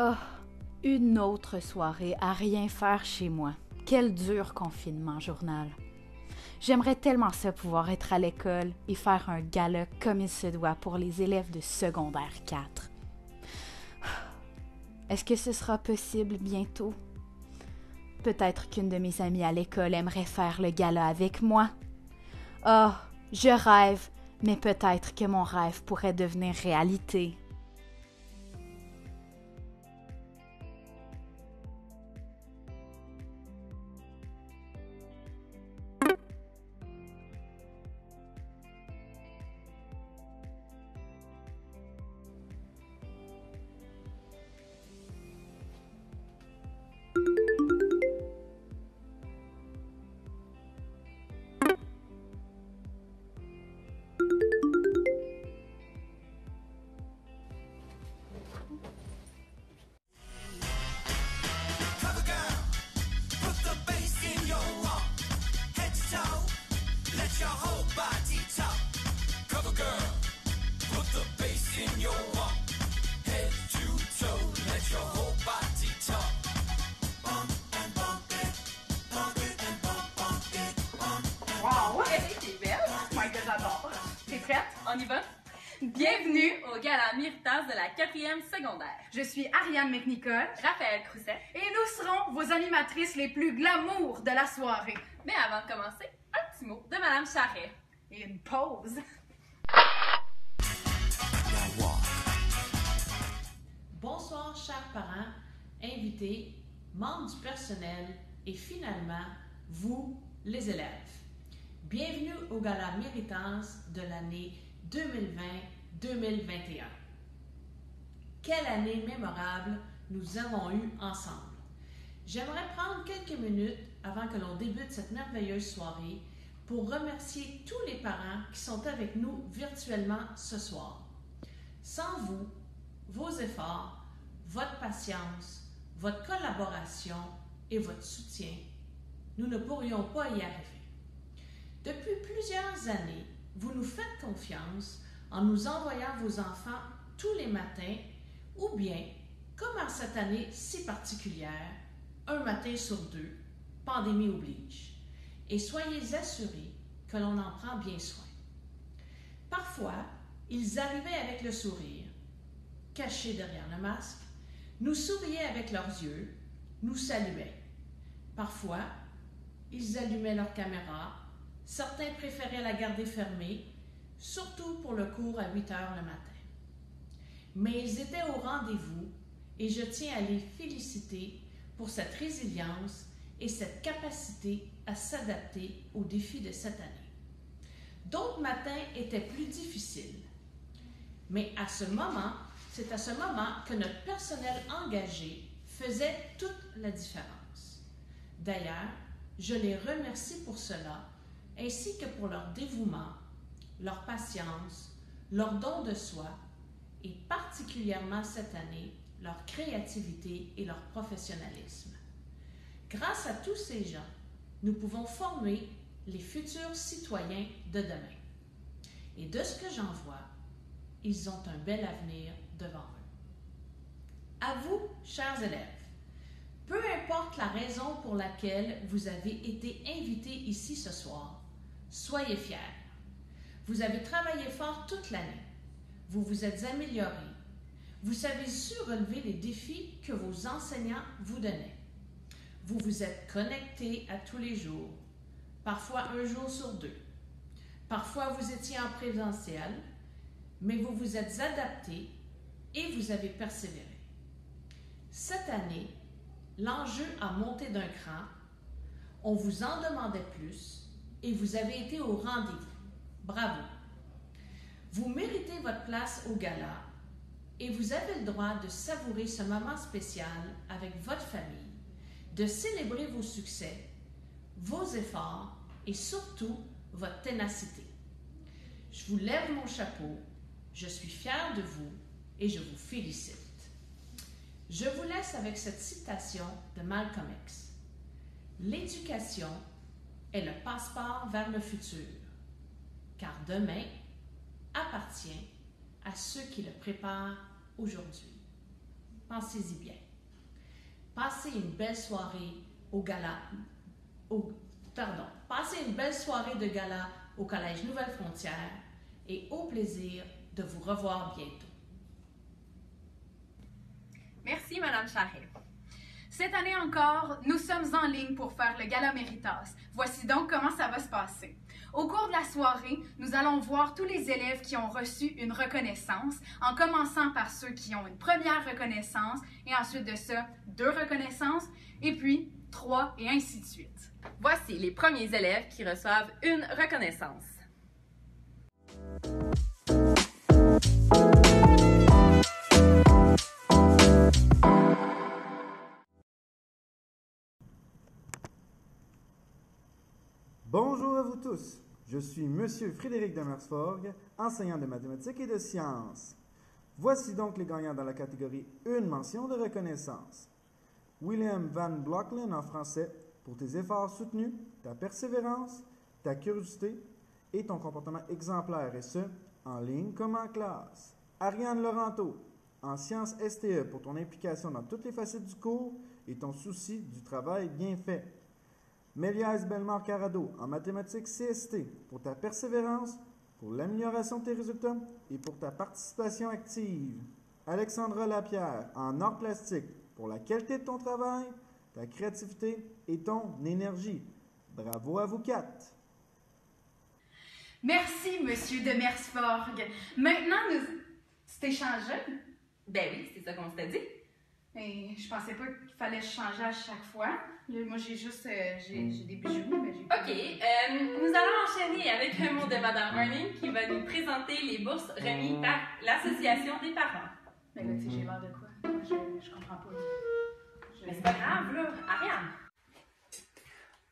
Oh, une autre soirée à rien faire chez moi. Quel dur confinement, journal. J'aimerais tellement ça pouvoir être à l'école et faire un gala comme il se doit pour les élèves de secondaire 4. Est-ce que ce sera possible bientôt? Peut-être qu'une de mes amies à l'école aimerait faire le gala avec moi. Oh, je rêve, mais peut-être que mon rêve pourrait devenir réalité. Wow! T'es belle! My God, j'adore! T'es prête? On y va? Bienvenue au gala Méritas de la 4e secondaire. Je suis Ariane McNicol Raphaël Crousset. et nous serons vos animatrices les plus glamour de la soirée. Mais avant de commencer, un petit mot de Madame Charret. Et une pause. Bonsoir, chers parents, invités, membres du personnel et finalement, vous, les élèves. Bienvenue au Gala Méritance de l'année 2020-2021. Quelle année mémorable nous avons eue ensemble. J'aimerais prendre quelques minutes avant que l'on débute cette merveilleuse soirée pour remercier tous les parents qui sont avec nous virtuellement ce soir. Sans vous, vos efforts, votre patience, votre collaboration et votre soutien, nous ne pourrions pas y arriver. Depuis plusieurs années, vous nous faites confiance en nous envoyant vos enfants tous les matins ou bien, comme en cette année si particulière, un matin sur deux, pandémie oblige. Et soyez assurés que l'on en prend bien soin. Parfois, ils arrivaient avec le sourire, cachés derrière le masque, nous souriaient avec leurs yeux, nous saluaient. Parfois, ils allumaient leur caméra, certains préféraient la garder fermée, surtout pour le cours à 8 heures le matin. Mais ils étaient au rendez-vous et je tiens à les féliciter pour cette résilience et cette capacité à s'adapter aux défis de cette année. D'autres matins étaient plus difficiles, mais c'est à ce moment que notre personnel engagé faisait toute la différence. D'ailleurs, je les remercie pour cela, ainsi que pour leur dévouement, leur patience, leur don de soi et particulièrement cette année, leur créativité et leur professionnalisme. Grâce à tous ces gens, nous pouvons former les futurs citoyens de demain. Et de ce que j'en vois, ils ont un bel avenir devant eux. À vous, chers élèves, peu importe la raison pour laquelle vous avez été invités ici ce soir, soyez fiers. Vous avez travaillé fort toute l'année. Vous vous êtes améliorés. Vous avez su relever les défis que vos enseignants vous donnaient. Vous vous êtes connectés à tous les jours, parfois un jour sur deux. Parfois, vous étiez en présentiel, mais vous vous êtes adaptés et vous avez persévéré. Cette année, l'enjeu a monté d'un cran, on vous en demandait plus et vous avez été au rendez-vous. Bravo! Vous méritez votre place au gala et vous avez le droit de savourer ce moment spécial avec votre famille, de célébrer vos succès, vos efforts et surtout votre ténacité. Je vous lève mon chapeau, je suis fière de vous et je vous félicite. Je vous laisse avec cette citation de Malcolm X. L'éducation est le passeport vers le futur, car demain appartient à ceux qui le préparent aujourd'hui. Pensez-y bien. Passez une belle soirée au gala. Passez une belle soirée de gala au Collège Nouvelle-Frontière et au plaisir de vous revoir bientôt. Merci, Madame Charret. Cette année encore, nous sommes en ligne pour faire le Gala Méritas. Voici donc comment ça va se passer. Au cours de la soirée, nous allons voir tous les élèves qui ont reçu une reconnaissance, en commençant par ceux qui ont une première reconnaissance, et ensuite de ça, 2 reconnaissances, et puis 3, et ainsi de suite. Voici les premiers élèves qui reçoivent une reconnaissance. Bonjour à vous tous, je suis Monsieur Frédéric Demersforg, enseignant de mathématiques et de sciences. Voici donc les gagnants dans la catégorie Une mention de reconnaissance. William Van Blocklin en français, pour tes efforts soutenus, ta persévérance, ta curiosité et ton comportement exemplaire, et ce, en ligne comme en classe. Ariane Laurenteau, en sciences STE, pour ton implication dans toutes les facettes du cours et ton souci du travail bien fait. Méliès Bellemare-Carado, en mathématiques CST, pour ta persévérance, pour l'amélioration de tes résultats et pour ta participation active. Alexandra Lapierre, en arts plastiques, pour la qualité de ton travail, ta créativité et ton énergie. Bravo à vous 4! Merci, Monsieur Demersforg. Maintenant, nous... C'est échangé? Ben oui, c'est ça qu'on s'était dit. Mais je pensais pas qu'il fallait changer à chaque fois. Là, moi, j'ai juste... j'ai des bijoux, mais j'ai pas... OK, nous allons enchaîner avec un mot de Madame Erling qui va nous présenter les bourses remises par l'Association des parents. Mais là, tu sais, j'ai l'air de quoi? Je comprends pas. Mais c'est pas grave, là. Ariane.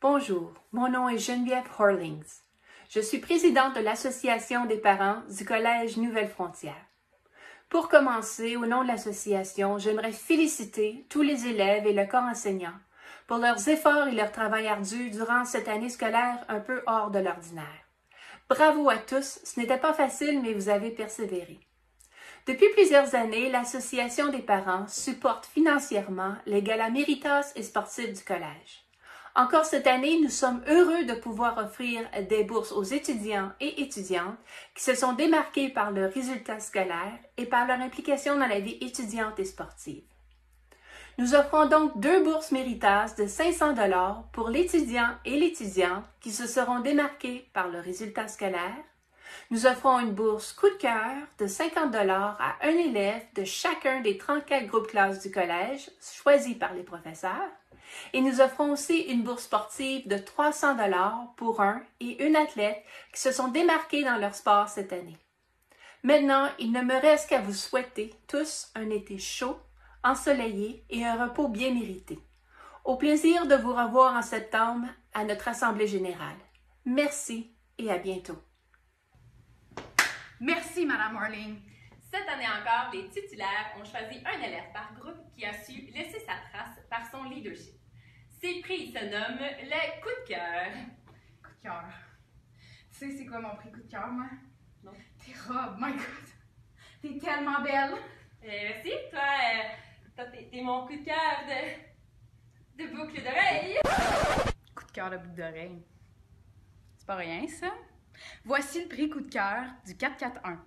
Bonjour, mon nom est Geneviève Horlings. Je suis présidente de l'Association des parents du Collège Nouvelle-Frontière. Pour commencer, au nom de l'association, j'aimerais féliciter tous les élèves et le corps enseignant pour leurs efforts et leur travail ardu durant cette année scolaire un peu hors de l'ordinaire. Bravo à tous, ce n'était pas facile, mais vous avez persévéré. Depuis plusieurs années, l'Association des parents supporte financièrement les galas Méritas et sportifs du collège. Encore cette année, nous sommes heureux de pouvoir offrir des bourses aux étudiants et étudiantes qui se sont démarqués par leurs résultats scolaires et par leur implication dans la vie étudiante et sportive. Nous offrons donc 2 bourses Méritas de 500 $ pour l'étudiant et l'étudiante qui se seront démarqués par leurs résultats scolaires. Nous offrons une bourse coup de cœur de 50 $ à un élève de chacun des 34 groupes classes du collège, choisis par les professeurs. Et nous offrons aussi une bourse sportive de 300 $ pour un et une athlète qui se sont démarqués dans leur sport cette année. Maintenant, il ne me reste qu'à vous souhaiter tous un été chaud, ensoleillé et un repos bien mérité. Au plaisir de vous revoir en septembre à notre Assemblée générale. Merci et à bientôt. Merci, Madame Orling. Cette année encore, les titulaires ont choisi un élève par groupe qui a su laisser sa trace par son leadership. Ces prix se nomment le coup de cœur. Coup de cœur. Tu sais, c'est quoi mon prix coup de cœur, moi? Non. Tes robes, my God! T'es tellement belle! Merci, toi, t'es mon coup de cœur de boucle d'oreille. Coup de cœur de boucle d'oreille. C'est pas rien, ça? Voici le prix coup de cœur du 441.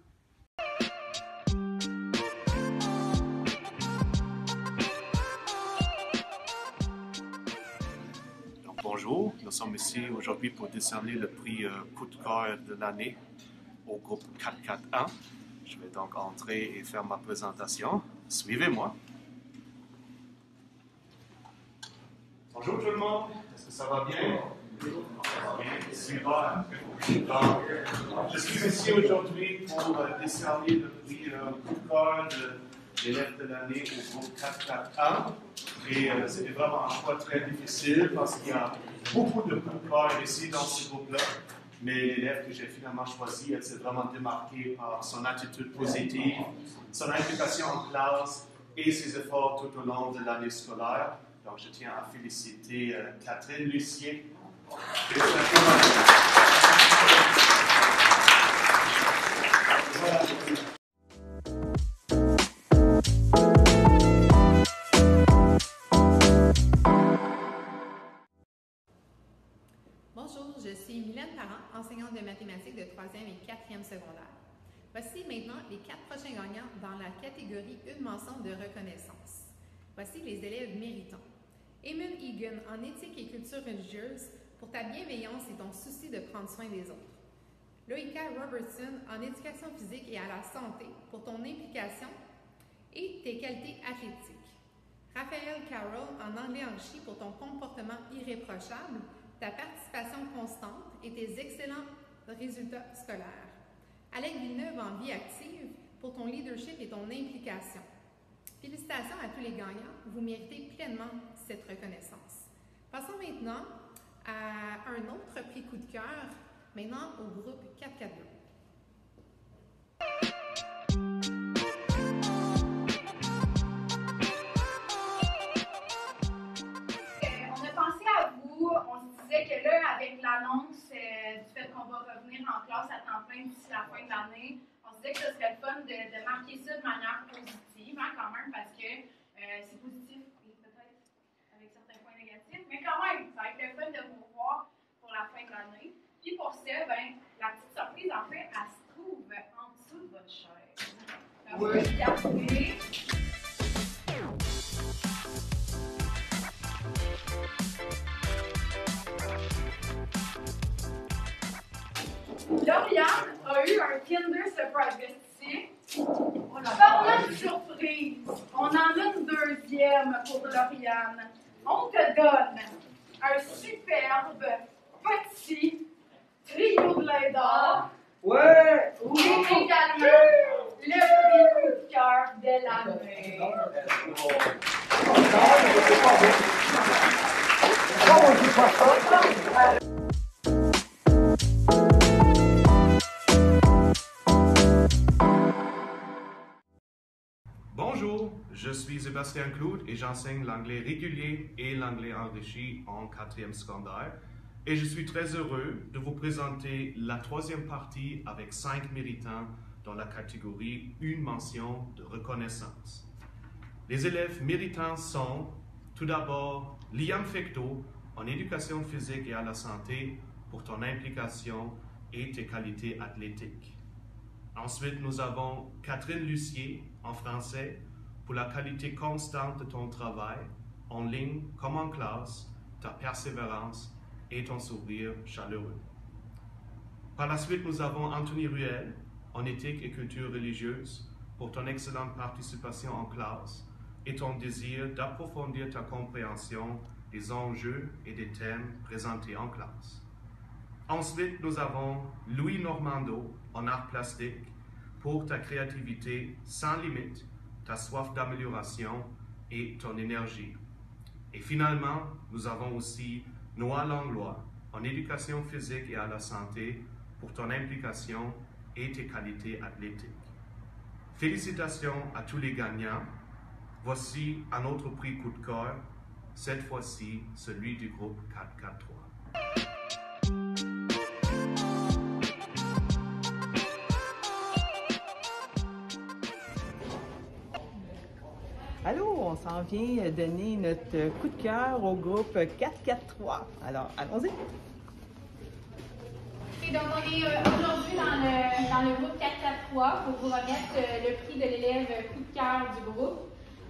Bonjour, nous sommes ici aujourd'hui pour décerner le prix coup de cœur de l'année au groupe 441. Je vais donc entrer et faire ma présentation. Suivez-moi. Bonjour tout le monde, est-ce que ça va bien? Super. Je suis ici aujourd'hui pour décerner le prix coup de cœur de l'élève de l'année au groupe 441. Et c'était vraiment un choix très difficile parce qu'il y a beaucoup de coups de cœur ici dans ce groupe-là. Mais l'élève que j'ai finalement choisi, elle s'est vraiment démarquée par son attitude positive, son implication en classe et ses efforts tout au long de l'année scolaire. Donc, je tiens à féliciter Catherine Lucien. Voilà. Mylène Parent, enseignante de mathématiques de 3e et 4e secondaire. Voici maintenant les 4 prochains gagnants dans la catégorie Une mention de reconnaissance. Voici les élèves méritants. Eamon Egan, en éthique et culture religieuse, pour ta bienveillance et ton souci de prendre soin des autres. Loïka Robertson, en éducation physique et à la santé, pour ton implication et tes qualités athlétiques. Raphaël Carroll, en anglais enrichi, pour ton comportement irréprochable, ta participation constante et tes excellents résultats scolaires. Alec Villeneuve, en vie active, pour ton leadership et ton implication. Félicitations à tous les gagnants, vous méritez pleinement cette reconnaissance. Passons maintenant à un autre prix coup de cœur, maintenant au groupe 442. On a pensé à vous, on se disait que là, avec l'annonce du fait qu'on va revenir en classe à temps plein d'ici la fin de l'année, on se disait que ce serait le fun de marquer ça de manière positive, hein, quand même, parce que c'est positif, peut-être avec certains points négatifs, mais quand même, ça va être le fun de vous revoir pour la fin de l'année. Puis pour ça, ben, la petite surprise, en fait, elle se trouve en dessous de votre chaise. Donc, vous regardez. Lauriane a eu un Kinder Surprise ici. Parlant de surprise, on en a une deuxième pour Lauriane. On te donne un superbe petit trio de lait d'or. Ouais! Oui, également le prix coup de cœur de l'année. Bonjour, je suis Sébastien Cloud et j'enseigne l'anglais régulier et l'anglais enrichi en 4e secondaire. Et je suis très heureux de vous présenter la 3e partie avec 5 méritants dans la catégorie Une mention de reconnaissance. Les élèves méritants sont tout d'abord Liam Fecteau en éducation physique et à la santé pour ton implication et tes qualités athlétiques. Ensuite, nous avons Catherine Lucier en français pour la qualité constante de ton travail, en ligne comme en classe, ta persévérance et ton sourire chaleureux. Par la suite, nous avons Anthony Ruel en éthique et culture religieuse pour ton excellente participation en classe et ton désir d'approfondir ta compréhension des enjeux et des thèmes présentés en classe. Ensuite, nous avons Louis Normando en art plastique pour ta créativité sans limite, ta soif d'amélioration et ton énergie. Et finalement, nous avons aussi Noah Langlois en éducation physique et à la santé pour ton implication et tes qualités athlétiques. Félicitations à tous les gagnants. Voici un autre prix coup de cœur, cette fois-ci celui du groupe 443. Allô, on s'en vient donner notre coup de cœur au groupe 443. Alors, allons-y. Et donc, on est aujourd'hui dans le groupe 443 pour vous remettre le prix de l'élève coup de cœur du groupe.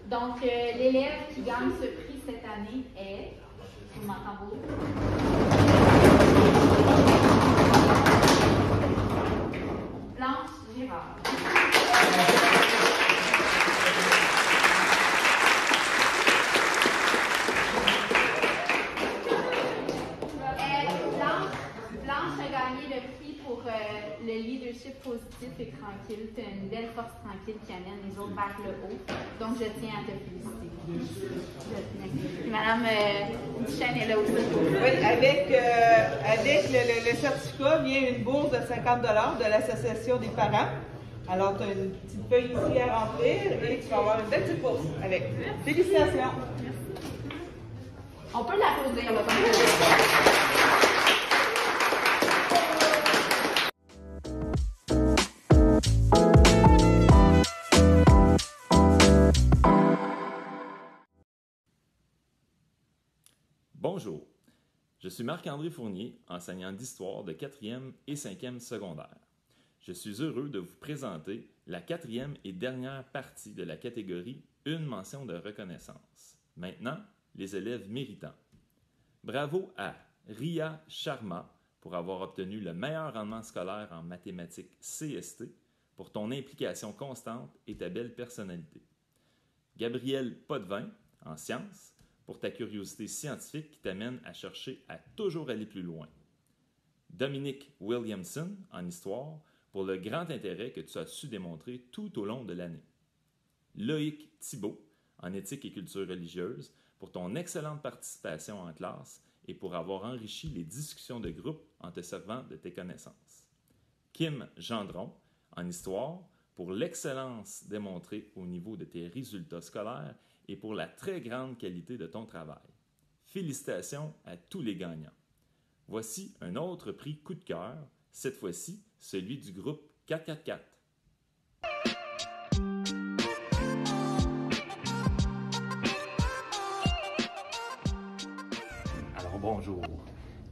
Donc, l'élève qui gagne ce prix cette année est, je m'entends beau, Blanche Girard. Blanche a gagné le prix pour le leadership positif et tranquille. Tu as une belle force tranquille qui amène les autres vers le haut. Donc, je tiens à te féliciter. Et Madame Duchesne est là aussi. Oui, avec le certificat vient une bourse de 50 $ de l'Association des parents. Alors, tu as une petite feuille ici à remplir et tu vas avoir une belle petite bourse avec. Félicitations! On peut l'applaudir, là, comme ça. Bonjour, Je suis Marc-André Fournier, enseignant d'histoire de 4e et 5e secondaire. Je suis heureux de vous présenter la 4e et dernière partie de la catégorie « Une mention de reconnaissance ». Maintenant, les élèves méritants. Bravo à Ria Sharma pour avoir obtenu le meilleur rendement scolaire en mathématiques CST pour ton implication constante et ta belle personnalité. Gabriel Potvin, en sciences, pour ta curiosité scientifique qui t'amène à chercher à toujours aller plus loin. Dominique Williamson, en histoire, pour le grand intérêt que tu as su démontrer tout au long de l'année. Loïc Thibault, en éthique et culture religieuse, pour ton excellente participation en classe et pour avoir enrichi les discussions de groupe en te servant de tes connaissances. Kim Gendron, en histoire, pour l'excellence démontrée au niveau de tes résultats scolaires et pour la très grande qualité de ton travail. Félicitations à tous les gagnants. Voici un autre prix coup de cœur, cette fois-ci celui du groupe 444. Alors bonjour,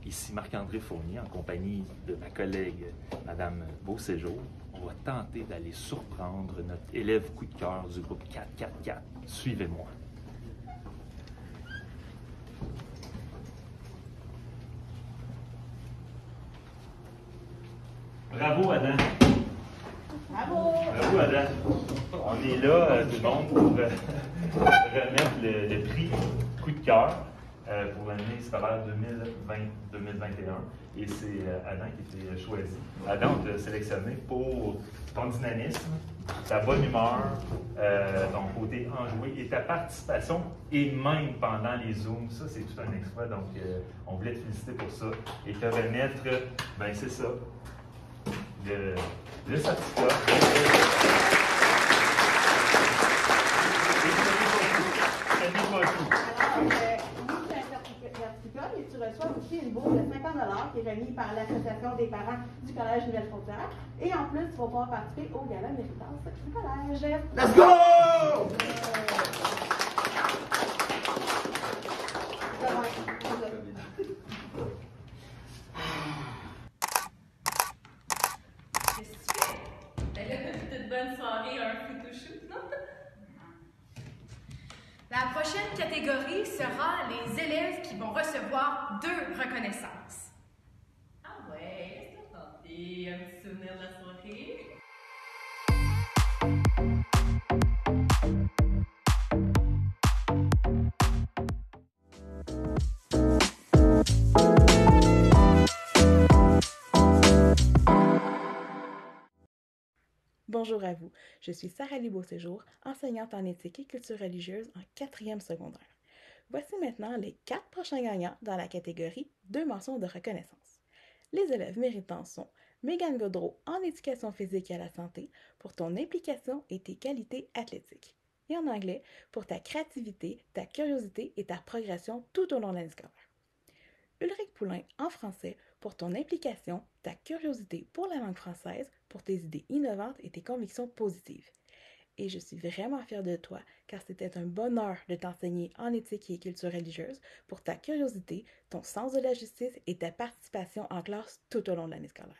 ici Marc-André Fournier en compagnie de ma collègue Madame Beauséjour. On va tenter d'aller surprendre notre élève coup de cœur du groupe 444. Suivez-moi. Bravo Adam! Bravo! Bravo Adam! On est là, tout le monde, pour remettre le prix coup de cœur pour l'année scolaire 2020-2021. Et c'est Adam qui était choisi. Adam, on t'a sélectionné pour ton dynamisme, ta bonne humeur, ton côté enjoué et ta participation, et même pendant les Zooms. Ça, c'est tout un exploit. Donc, on voulait te féliciter pour ça. Et te remettre, ben c'est ça, le certificat. Et tu reçois aussi une bourse de 50 $ qui est remise par l'Association des parents du Collège Nouvelle-Frontière. Et en plus, tu vas pouvoir participer au gala méritance du collège. Let's go! Qu'est-ce que tu fais? Ben là, toute bonne soirée, un photoshoot, non? La prochaine catégorie sera les élèves qui vont recevoir 2 reconnaissances. Ah ouais, laisse-moi tenter un petit souvenir de la soirée. Bonjour à vous, je suis Sarah-Lie Beauséjour, enseignante en éthique et culture religieuse en 4e secondaire. Voici maintenant les 4 prochains gagnants dans la catégorie 2 mentions de reconnaissance. Les élèves méritants sont Mégane Gaudreau en éducation physique et à la santé pour ton implication et tes qualités athlétiques. Et en anglais pour ta créativité, ta curiosité et ta progression tout au long de l'année scolaire. Ulrich Poulain en français pour ton implication, ta curiosité pour la langue française, pour tes idées innovantes et tes convictions positives. Et je suis vraiment fière de toi car c'était un bonheur de t'enseigner en éthique et culture religieuse pour ta curiosité, ton sens de la justice et ta participation en classe tout au long de l'année scolaire.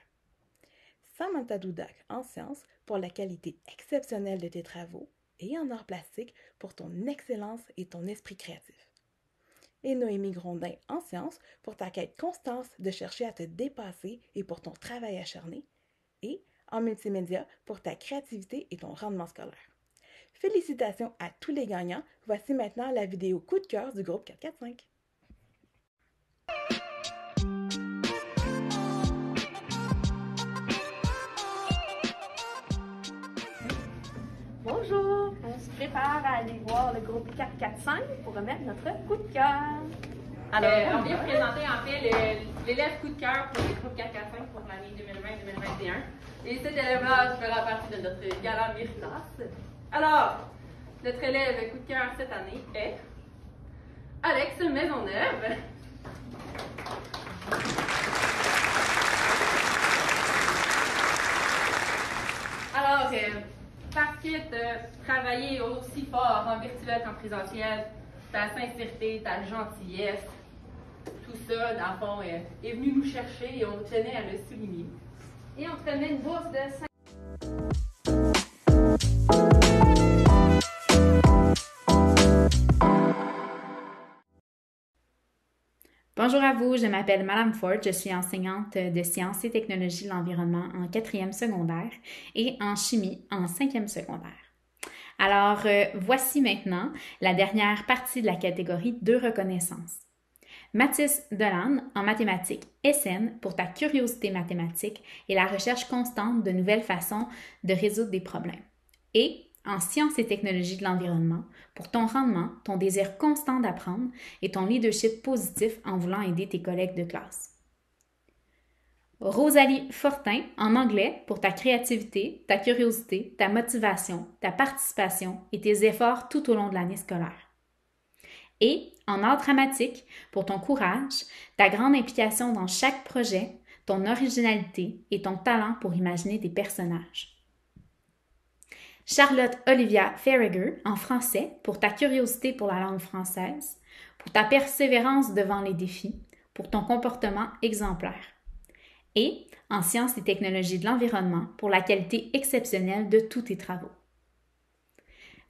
Samantha Doudak en sciences pour la qualité exceptionnelle de tes travaux et en arts plastiques pour ton excellence et ton esprit créatif. Et Noémie Grondin en sciences pour ta quête constante de chercher à te dépasser et pour ton travail acharné. Et en multimédia pour ta créativité et ton rendement scolaire. Félicitations à tous les gagnants. Voici maintenant la vidéo coup de cœur du groupe 445. Bonjour, on se prépare à aller voir le groupe 445 pour remettre notre coup de cœur. Alors, on vient présenter en fait l'élève coup de cœur pour le groupe 445 pour l'année 2020-2021. Et cet élève-là fera partie de notre gala Méritas. Alors, notre élève coup de cœur cette année est Alex Maisonneuve. Alors, parce que tu as travaillé aussi fort en virtuel qu'en présentiel, ta sincérité, ta gentillesse, Tout ça, dans le fond, est venu nous chercher et on tenait à le souligner. Et on te remet une bourse de 5. Bonjour à vous, je m'appelle Madame Ford, je suis enseignante de sciences et technologies de l'environnement en 4e secondaire et en chimie en 5e secondaire. Alors, voici maintenant la dernière partie de la catégorie de reconnaissance. Mathis Delanne en mathématiques SN pour ta curiosité mathématique et la recherche constante de nouvelles façons de résoudre des problèmes. Et en sciences et technologies de l'environnement pour ton rendement, ton désir constant d'apprendre et ton leadership positif en voulant aider tes collègues de classe. Rosalie Fortin en anglais pour ta créativité, ta curiosité, ta motivation, ta participation et tes efforts tout au long de l'année scolaire. Et en art dramatique pour ton courage, ta grande implication dans chaque projet, ton originalité et ton talent pour imaginer des personnages. Charlotte Olivia Farragher en français pour ta curiosité pour la langue française, pour ta persévérance devant les défis, pour ton comportement exemplaire. Et en sciences et technologies de l'environnement pour la qualité exceptionnelle de tous tes travaux.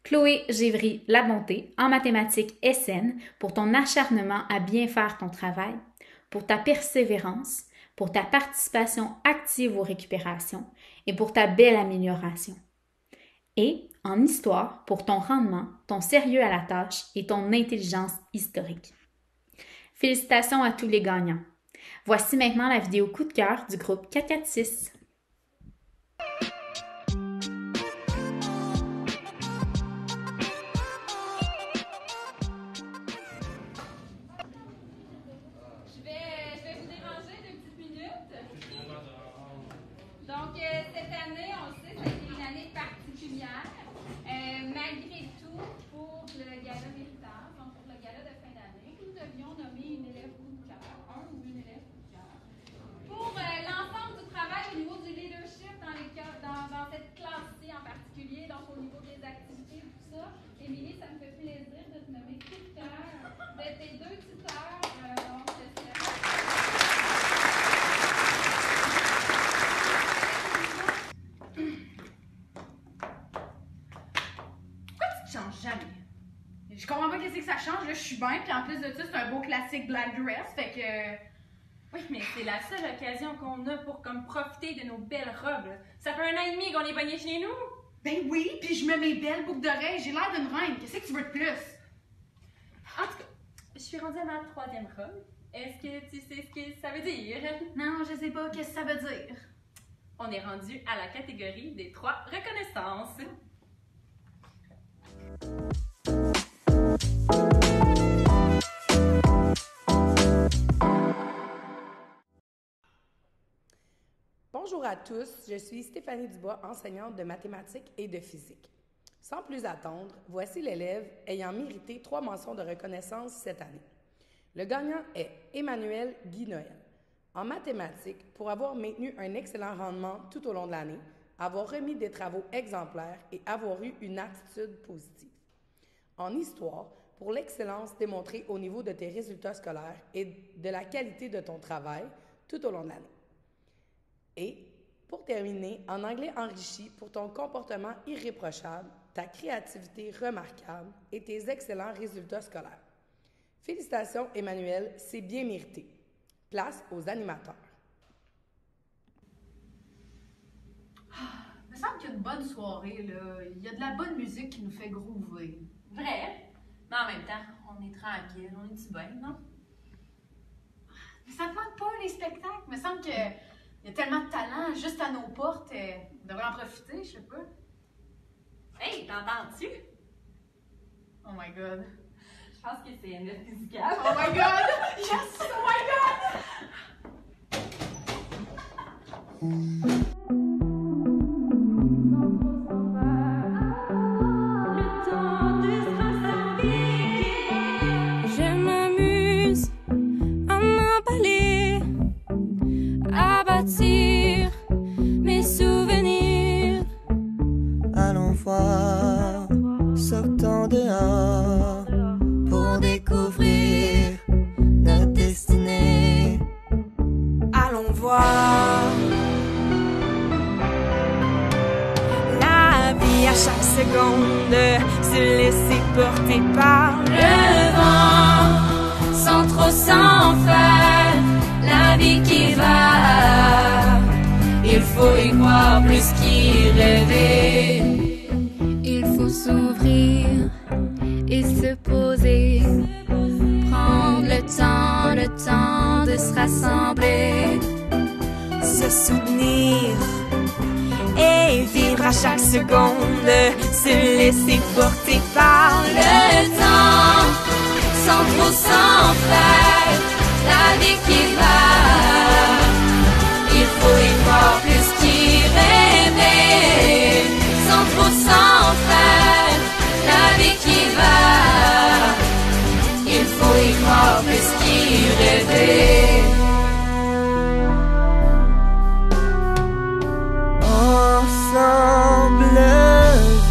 Chloé Gévry-Labonté en mathématiques SN pour ton acharnement à bien faire ton travail, pour ta persévérance, pour ta participation active aux récupérations et pour ta belle amélioration. Et en histoire pour ton rendement, ton sérieux à la tâche et ton intelligence historique. Félicitations à tous les gagnants. Voici maintenant la vidéo coup de cœur du groupe 446. Je vais vous déranger 2 petites minutes. Donc, cette année, on le sait, ça a été une année particulière. Malgré tout, pour le gala Méritage, donc pour le gala de fin d'année, nous devions nommer une élève coup de cœur, un ou une élève coup de cœur. Pour l'ensemble du travail au niveau du leadership dans cette classe-ci en particulier, donc au niveau des activités et tout ça, Émilie, ça me fait plaisir de te nommer coup de cœur, de tes 2 tuteurs. Donc, change jamais. Je comprends pas qu'est-ce que ça change, là, je suis bien, puis en plus de ça, c'est un beau classique black dress, fait que... Oui, mais c'est la seule occasion qu'on a pour comme profiter de nos belles robes. Là. Ça fait 1 an et demi qu'on est pognés chez nous. Ben oui, puis je mets mes belles boucles d'oreilles, j'ai l'air d'une reine, qu'est-ce que tu veux de plus? En tout cas, je suis rendue à ma 3e robe. Est-ce que tu sais ce que ça veut dire? Non, je sais pas, qu'est-ce que ça veut dire? On est rendu à la catégorie des 3 reconnaissances. Bonjour à tous, je suis Stéphanie Dubois, enseignante de mathématiques et de physique. Sans plus attendre, voici l'élève ayant mérité 3 mentions de reconnaissance cette année. Le gagnant est Emmanuel Guy-Noël. En mathématiques, pour avoir maintenu un excellent rendement tout au long de l'année, avoir remis des travaux exemplaires et avoir eu une attitude positive. En histoire, pour l'excellence démontrée au niveau de tes résultats scolaires et de la qualité de ton travail tout au long de l'année. Et, pour terminer, en anglais enrichi pour ton comportement irréprochable, ta créativité remarquable et tes excellents résultats scolaires. Félicitations, Emmanuel, c'est bien mérité. Place aux animateurs. Il me semble qu'il y a une bonne soirée, là. Il y a de la bonne musique qui nous fait groover. Vrai? Mais en même temps, on est tranquille, on est-tu bien, non? Mais ça te manque pas, les spectacles. Il me semble qu'il y a tellement de talent juste à nos portes. On devrait en profiter, je sais pas. Hey, t'entends-tu? Oh my God. Je pense que c'est une note musicale. Oh my God! Yes! Oh my God! Je m'amuse à m'emballer, à bâtir mes souvenirs. Allons voir, sortons dehors pour découvrir notre destinée. chaque seconde, se laisser porter par le vent, sans trop s'en faire, la vie qui va. Il faut y croire plus qu'y rêver. Il faut s'ouvrir et se poser, prendre le temps de se rassembler, se soutenir et vivre à chaque seconde, se laisser porter par le temps, sans trop s'en faire, la vie qui va. Il faut y croire plus qu'y rêver, sans trop s'en faire, la vie qui va. Il faut y croire plus qu'y rêver. Ensemble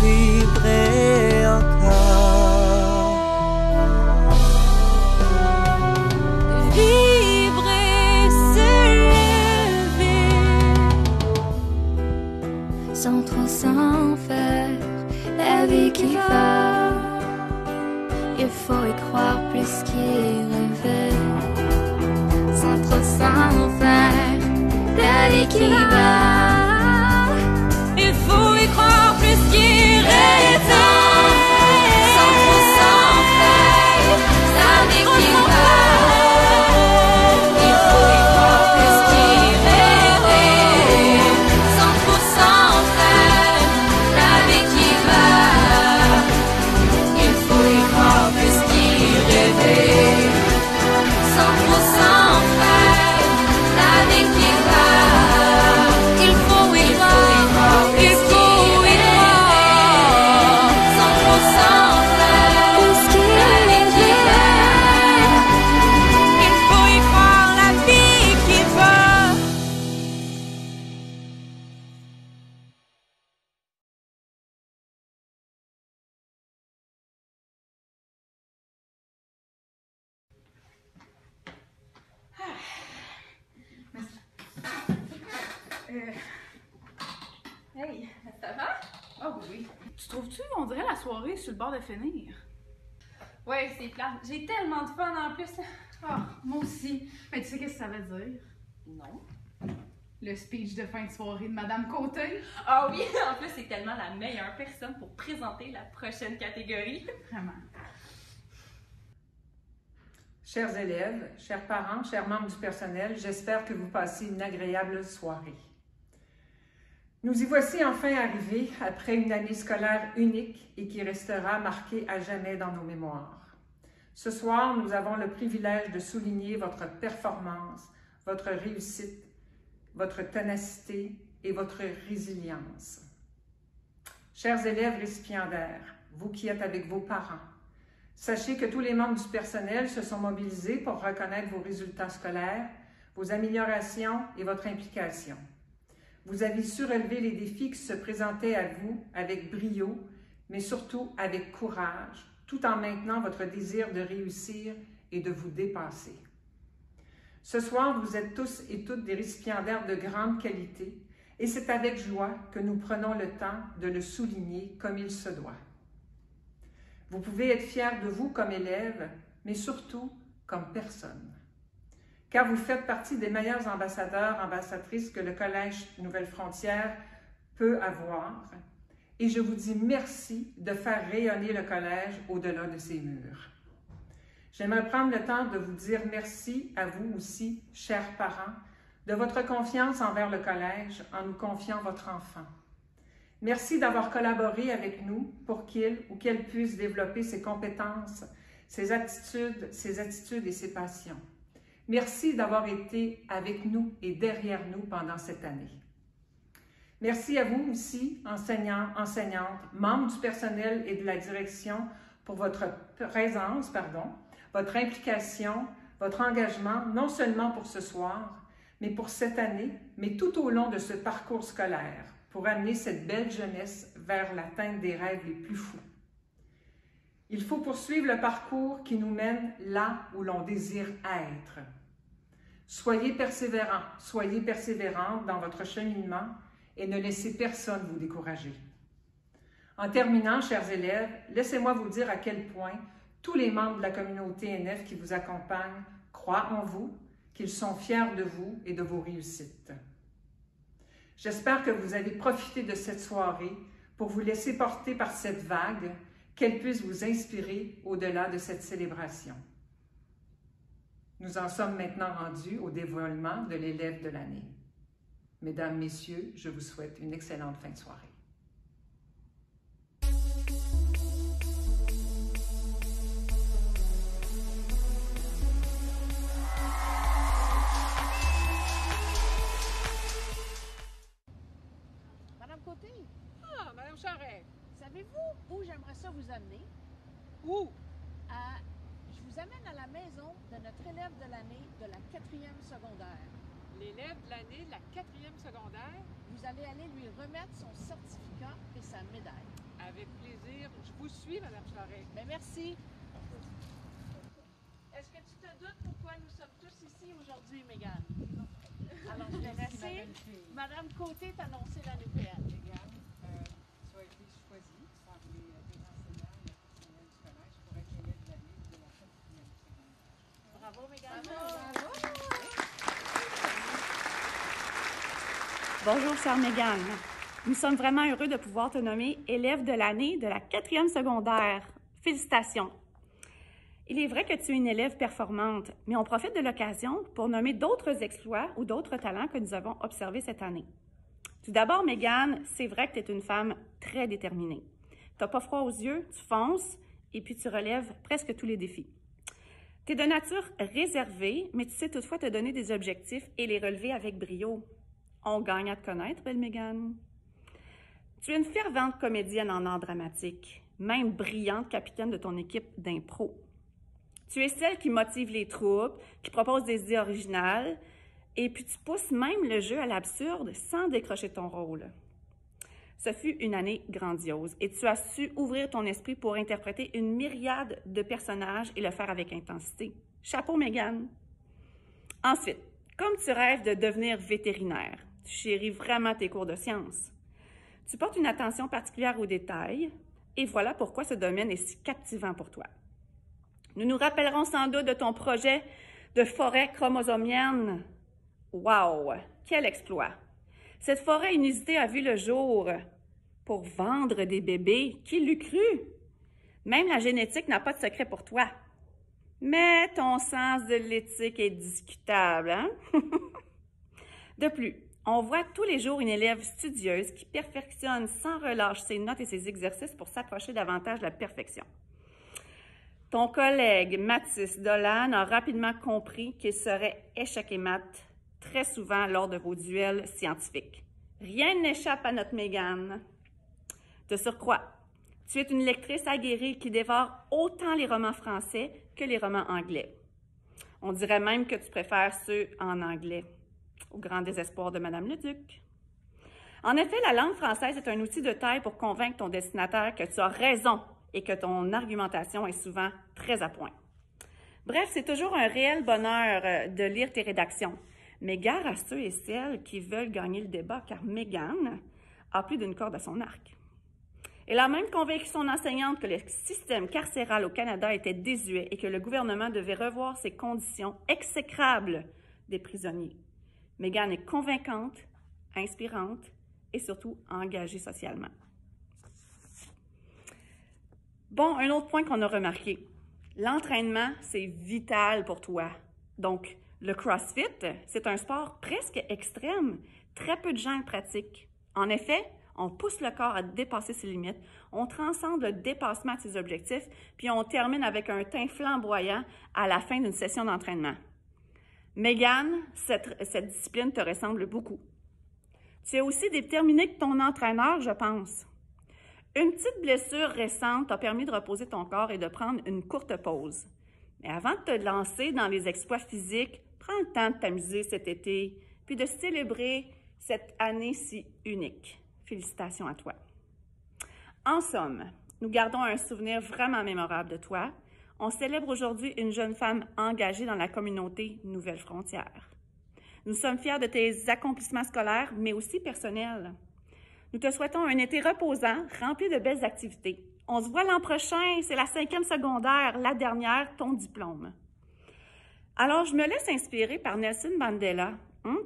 vibrer encore, vibrer, se lever, sans trop s'en faire, la vie qui va. Il faut y croire plus qu'y rêver, sans trop s'en faire, la vie qui va. Il faut y croire plus qu'y rêver, sans trop s'en faire, la vie qui va. Il faut y croire plus qu'y rêver, sans trop s'en faire, la vie qui va. Il faut y croire plus qu'y rêver, sans trop s'en faire, la vie qui va. Il faut y croire, il faut y croire, sans trop s'en faire, la vie qui va. Il faut y croire, la vie qui va. Hey, ça va? Ah oui. Tu trouves-tu, on dirait la soirée sur le bord de finir? Ouais, c'est plate. J'ai tellement de fun en plus. Ah, moi aussi. Mais tu sais qu'est-ce que ça veut dire? Non. Le speech de fin de soirée de Madame Côté. Ah oui, en plus, c'est tellement la meilleure personne pour présenter la prochaine catégorie. Vraiment. Chers élèves, chers parents, chers membres du personnel, j'espère que vous passez une agréable soirée. Nous y voici enfin arrivés après une année scolaire unique et qui restera marquée à jamais dans nos mémoires. Ce soir, nous avons le privilège de souligner votre performance, votre réussite, votre ténacité et votre résilience. Chers élèves récipiendaires, vous qui êtes avec vos parents, sachez que tous les membres du personnel se sont mobilisés pour reconnaître vos résultats scolaires, vos améliorations et votre implication. Vous avez su relever les défis qui se présentaient à vous avec brio, mais surtout avec courage, tout en maintenant votre désir de réussir et de vous dépasser. Ce soir, vous êtes tous et toutes des récipiendaires de grande qualité et c'est avec joie que nous prenons le temps de le souligner comme il se doit. Vous pouvez être fiers de vous comme élèves, mais surtout comme personne. Car vous faites partie des meilleurs ambassadeurs, ambassadrices que le Collège Nouvelle-Frontière peut avoir. Et je vous dis merci de faire rayonner le collège au-delà de ses murs. J'aimerais prendre le temps de vous dire merci à vous aussi, chers parents, de votre confiance envers le collège en nous confiant votre enfant. Merci d'avoir collaboré avec nous pour qu'il ou qu'elle puisse développer ses compétences, ses attitudes et ses passions. Merci d'avoir été avec nous et derrière nous pendant cette année. Merci à vous aussi, enseignants, enseignantes, membres du personnel et de la direction pour votre présence, votre implication, votre engagement, non seulement pour ce soir, mais pour cette année, mais tout au long de ce parcours scolaire, pour amener cette belle jeunesse vers l'atteinte des rêves les plus fous. Il faut poursuivre le parcours qui nous mène là où l'on désire être. Soyez persévérants, soyez persévérantes dans votre cheminement et ne laissez personne vous décourager. En terminant, chers élèves, laissez-moi vous dire à quel point tous les membres de la communauté NF qui vous accompagnent croient en vous, qu'ils sont fiers de vous et de vos réussites. J'espère que vous avez profité de cette soirée pour vous laisser porter par cette vague, qu'elle puisse vous inspirer au-delà de cette célébration. Nous en sommes maintenant rendus au dévoilement de l'élève de l'année. Mesdames, Messieurs, je vous souhaite une excellente fin de soirée. Madame Côté? Ah, Madame Charret. Savez-vous où j'aimerais ça vous amener? Où? Je vous amène à la maison de notre élève de l'année de la 4e secondaire. L'élève de l'année de la 4e secondaire? Vous allez aller lui remettre son certificat et sa médaille. Avec plaisir. Je vous suis, Madame Charret. Mais merci. Est-ce que tu te doutes pourquoi nous sommes tous ici aujourd'hui, Mégane? Alors, je vais laisser Madame Côté t'annoncer la nouvelle. Mégane, tu as été choisie par les deux enseignants et le personnel du collège pour être l'élève de l'année de la 4e secondaire. Bravo, Mégane. Bravo. Bonjour, chère Mégane. Nous sommes vraiment heureux de pouvoir te nommer élève de l'année de la 4e secondaire. Félicitations! Il est vrai que tu es une élève performante, mais on profite de l'occasion pour nommer d'autres exploits ou d'autres talents que nous avons observés cette année. Tout d'abord, Mégane, c'est vrai que tu es une femme très déterminée. Tu n'as pas froid aux yeux, tu fonces et puis tu relèves presque tous les défis. Tu es de nature réservée, mais tu sais toutefois te donner des objectifs et les relever avec brio. On gagne à te connaître, belle Mégane. Tu es une fervente comédienne en art dramatique, même brillante capitaine de ton équipe d'impro. Tu es celle qui motive les troupes, qui propose des idées originales, et puis tu pousses même le jeu à l'absurde sans décrocher ton rôle. Ce fut une année grandiose et tu as su ouvrir ton esprit pour interpréter une myriade de personnages et le faire avec intensité. Chapeau, Mégane! Ensuite, comme tu rêves de devenir vétérinaire, tu chéris vraiment tes cours de sciences. Tu portes une attention particulière aux détails et voilà pourquoi ce domaine est si captivant pour toi. Nous nous rappellerons sans doute de ton projet de forêt chromosomienne. Wow! Quel exploit! Cette forêt inusitée a vu le jour pour vendre des bébés. Qui l'eût cru? Même la génétique n'a pas de secret pour toi. Mais ton sens de l'éthique est discutable, hein? De plus, on voit tous les jours une élève studieuse qui perfectionne sans relâche ses notes et ses exercices pour s'approcher davantage de la perfection. Ton collègue Mathis Dolan a rapidement compris qu'il serait échec et mat très souvent lors de vos duels scientifiques. Rien n'échappe à notre Mégane. De surcroît, tu es une lectrice aguerrie qui dévore autant les romans français que les romans anglais. On dirait même que tu préfères ceux en anglais, au grand désespoir de Madame Leduc. En effet, la langue française est un outil de taille pour convaincre ton destinataire que tu as raison et que ton argumentation est souvent très à point. Bref, c'est toujours un réel bonheur de lire tes rédactions. Mais gare à ceux et celles qui veulent gagner le débat, car Mégane a plus d'une corde à son arc. Elle a même convaincu son enseignante que le système carcéral au Canada était désuet et que le gouvernement devait revoir ses conditions exécrables des prisonniers. Mégane est convaincante, inspirante et surtout engagée socialement. Bon, un autre point qu'on a remarqué. L'entraînement, c'est vital pour toi. Donc, le CrossFit, c'est un sport presque extrême. Très peu de gens le pratiquent. En effet, on pousse le corps à dépasser ses limites, on transcende le dépassement de ses objectifs, puis on termine avec un teint flamboyant à la fin d'une session d'entraînement. Mégane, cette discipline te ressemble beaucoup. Tu es aussi déterminée que ton entraîneur, je pense. Une petite blessure récente t'a permis de reposer ton corps et de prendre une courte pause. Mais avant de te lancer dans les exploits physiques, prends le temps de t'amuser cet été, puis de célébrer cette année si unique. Félicitations à toi. En somme, nous gardons un souvenir vraiment mémorable de toi. On célèbre aujourd'hui une jeune femme engagée dans la communauté Nouvelle Frontière. Nous sommes fiers de tes accomplissements scolaires, mais aussi personnels. Nous te souhaitons un été reposant, rempli de belles activités. On se voit l'an prochain, c'est la 5e secondaire, la dernière, ton diplôme. Alors, je me laisse inspirer par Nelson Mandela,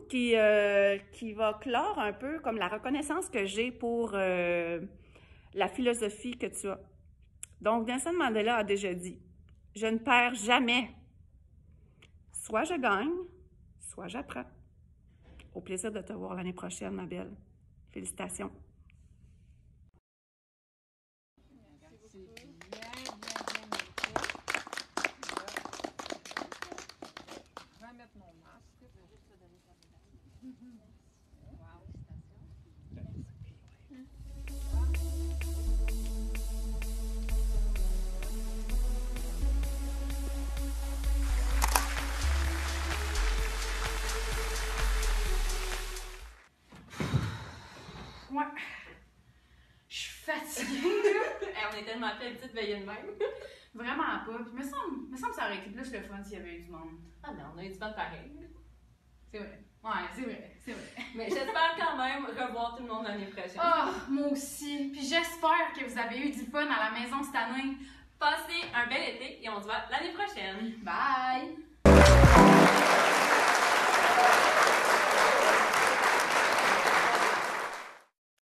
qui va clore un peu comme la reconnaissance que j'ai pour la philosophie que tu as. Donc, Nelson Mandela a déjà dit, « Je ne perds jamais. Soit je gagne, soit j'apprends. » Au plaisir de te voir l'année prochaine, ma belle. Félicitations. Je vais mettre mon masque. Je vais juste te donner ta médaille. Ouais. Je suis fatiguée. On est tellement fait une petite veillée de même. Vraiment pas. Puis me semble que ça aurait été plus le fun s'il y avait eu du monde. Ah non, on a eu du fun pareil. C'est vrai. Ouais, c'est vrai. C'est vrai. Mais j'espère quand même revoir tout le monde l'année prochaine. Oh, moi aussi. Puis j'espère que vous avez eu du fun à la maison cette année. Passez un bel été et on se voit l'année prochaine. Bye!